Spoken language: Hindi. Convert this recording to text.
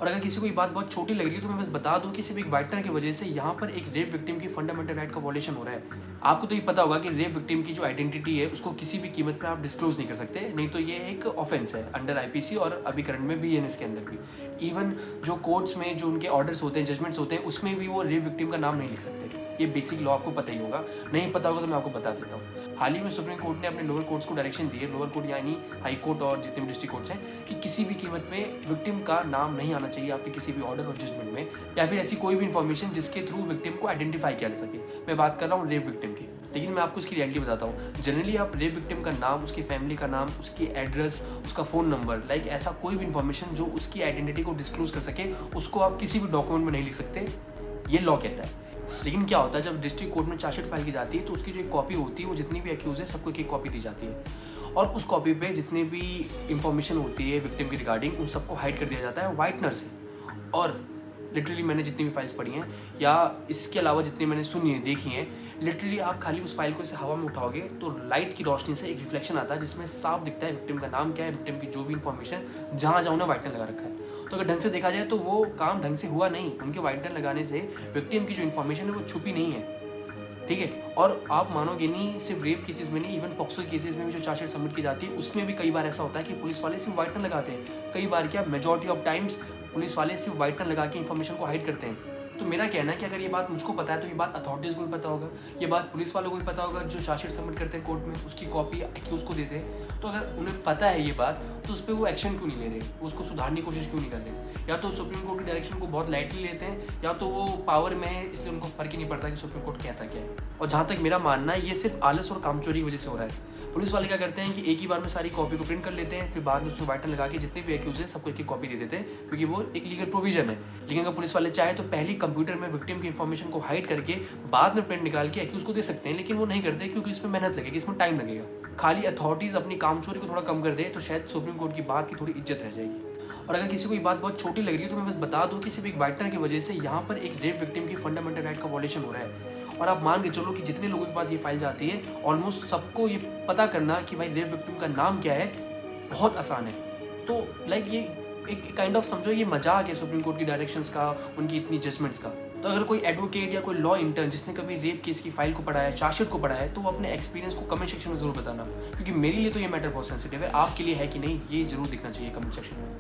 और अगर किसी को ये बात बहुत छोटी लग रही है तो मैं बस बता दूं कि सिर्फ एक वाइटनर की वजह से यहाँ पर एक रेप विक्टिम की फंडामेंटल राइट का वॉलेशन हो रहा है। आपको तो ये पता होगा कि रेप विक्टिम की जो आइडेंटिटी है उसको किसी भी कीमत पे आप डिस्क्लोज नहीं कर सकते, नहीं तो ये एक ऑफेंस है अंडर आईपीसी और अभी करंट में बीएनएस के अंदर भी। इवन जो कोर्ट्स में जो उनके ऑर्डर्स होते हैं, जजमेंट्स होते हैं, उसमें भी वो रेप विक्टिम का नाम नहीं लिख सकते। ये बेसिक लॉ आपको पता ही होगा, नहीं पता होगा तो मैं आपको बता देता हूँ। हाल ही में सुप्रीम कोर्ट ने अपने लोअर कोर्ट्स को डायरेक्शन दी है, लोअर कोर्ट यानी हाई कोर्ट और जितने भी डिस्ट्रिक्ट कोर्ट्स हैं, कि किसी भी कीमत पे विक्टिम का नाम नहीं आना चाहिए आपके किसी भी ऑर्डर और जजमेंट में, या फिर ऐसी कोई भी इन्फॉर्मेशन जिसके थ्रू विक्टिम को आइडेंटिफाई किया जा सके। मैं बात कर रहा हूँ रेप विक्टिम की। लेकिन मैं आपको इसकी रियलिटी बताता हूँ। जनरली आप रेप विक्टिम का नाम, उसकी फैमिली का नाम, उसकी एड्रेस, उसका फ़ोन नंबर, लाइक ऐसा कोई भी इन्फॉर्मेशन जो उसकी आइडेंटिटी को डिस्क्लोज कर सके, उसको आप किसी भी डॉक्यूमेंट में नहीं लिख सकते, ये लॉ कहता है। लेकिन क्या होता है, जब डिस्ट्रिक्ट कोर्ट में चार्जशीट फाइल की जाती है तो उसकी जो एक कॉपी होती है, वो जितनी भी एक्यूज है सबको एक कॉपी दी जाती है, और उस कॉपी पे जितनी भी इंफॉर्मेशन होती है विक्टिम की रिगार्डिंग, उन सबको हाइड कर दिया जाता है वाइटनर से। और लिटरली मैंने जितनी भी फाइल्स पढ़ी हैं या इसके अलावा जितनी मैंने सुनी है, देखी हैं, लिटरली आप खाली उस फाइल को इसे हवा में उठाओगे तो लाइट की रोशनी से एक रिफ्लेक्शन आता है जिसमें साफ दिखता है विक्टिम का नाम क्या है, विक्टिम की जो भी इंफॉर्मेशन जहाँ जहाँ उन्हें वाइटनर लगा रखा है। तो अगर ढंग से देखा जाए तो वो काम ढंग से हुआ नहीं। उनके वाइटनर लगाने से विक्टिम की जो इन्फॉर्मेशन है वो छुपी नहीं है, ठीक है। और आप मानोगे नहीं, सिर्फ रेप केसेस में नहीं, इवन पॉक्सो केसेस में भी जो चार्जशीट सबमिट की जाती है उसमें भी कई बार ऐसा होता है कि पुलिस वाले सिर्फ वाइटनर लगाते हैं। कई बार क्या, मेजॉरिटी ऑफ टाइम्स पुलिस वाले सिर्फ वाइटनर लगा के इन्फॉर्मेशन को हाइड करते हैं। तो मेरा कहना है कि अगर ये बात मुझको पता है तो ये बात अथॉरिटीज़ को भी पता होगा, ये बात पुलिस वालों को भी पता होगा जो चार्जशीट सबमिट करते हैं कोर्ट में, उसकी कॉपी एक्यूज को देते हैं। तो अगर उन्हें पता है ये बात, तो उस पर वो एक्शन क्यों नहीं ले रहे, वो उसको सुधारने की कोशिश क्यों नहीं कर रहे? या तो सुप्रीम कोर्ट की डायरेक्शन को बहुत लाइटली लेते हैं, या तो वो पावर में है इसलिए उनको फर्क ही नहीं पड़ता कि सुप्रीम कोर्ट कहता क्या है। और जहाँ तक मेरा मानना है, ये सिर्फ आलस और कामचोरी की वजह से हो रहा है। पुलिस वाले क्या करते हैं कि एक ही बार में सारी कॉपी को प्रिंट कर लेते हैं, फिर बाद में उसमें वाइटनर लगा के जितने भी एक्यूज हैं सबको एक कॉपी दे देते हैं, क्योंकि वो एक लीगल प्रोविजन है। लेकिन अगर पुलिस वाले चाहे तो पहले कंप्यूटर में विक्टिम की इन्फॉर्मेशन को हाइड करके बाद में प्रिंट निकाल के एक्यूज को दे सकते हैं, लेकिन वो नहीं करते क्योंकि इसमें मेहनत लगेगी, इसमें टाइम लगेगा। खाली अथॉरिटीज़ अपनी कामचोरी को थोड़ा कम कर दे तो शायद सुप्रीम कोर्ट की बात की थोड़ी इज्जत रह जाएगी। और अगर किसी को ये बात बहुत छोटी लग रही है तो मैं बस बता दूं कि सिर्फ एक वाइटनर की वजह से यहाँ पर एक रेप विक्टिम की फंडामेंटल राइट का वॉलेशन हो रहा है। और आप मान के चलो कि जितने लोगों के पास ये फाइल जाती है, ऑलमोस्ट सबको ये पता करना कि भाई रेप विक्टिम का नाम क्या है बहुत आसान है। तो लाइक ये एक काइंड ऑफ समझो ये मजाक है सुप्रीम कोर्ट की डायरेक्शंस का, उनकी इतनी जजमेंट्स का। तो अगर कोई एडवोकेट या कोई लॉ इंटर्न जिसने कभी रेप केस की फाइल को पढ़ा है, चार्जशीट को पढ़ा है, तो वो अपने एक्सपीरियंस को कमेंट सेक्शन में जरूर बताना, क्योंकि मेरे लिए तो ये मैटर बहुत सेंसिटिव है। आपके लिए है कि नहीं, ये जरूर दिखना चाहिए कमेंट सेक्शन में।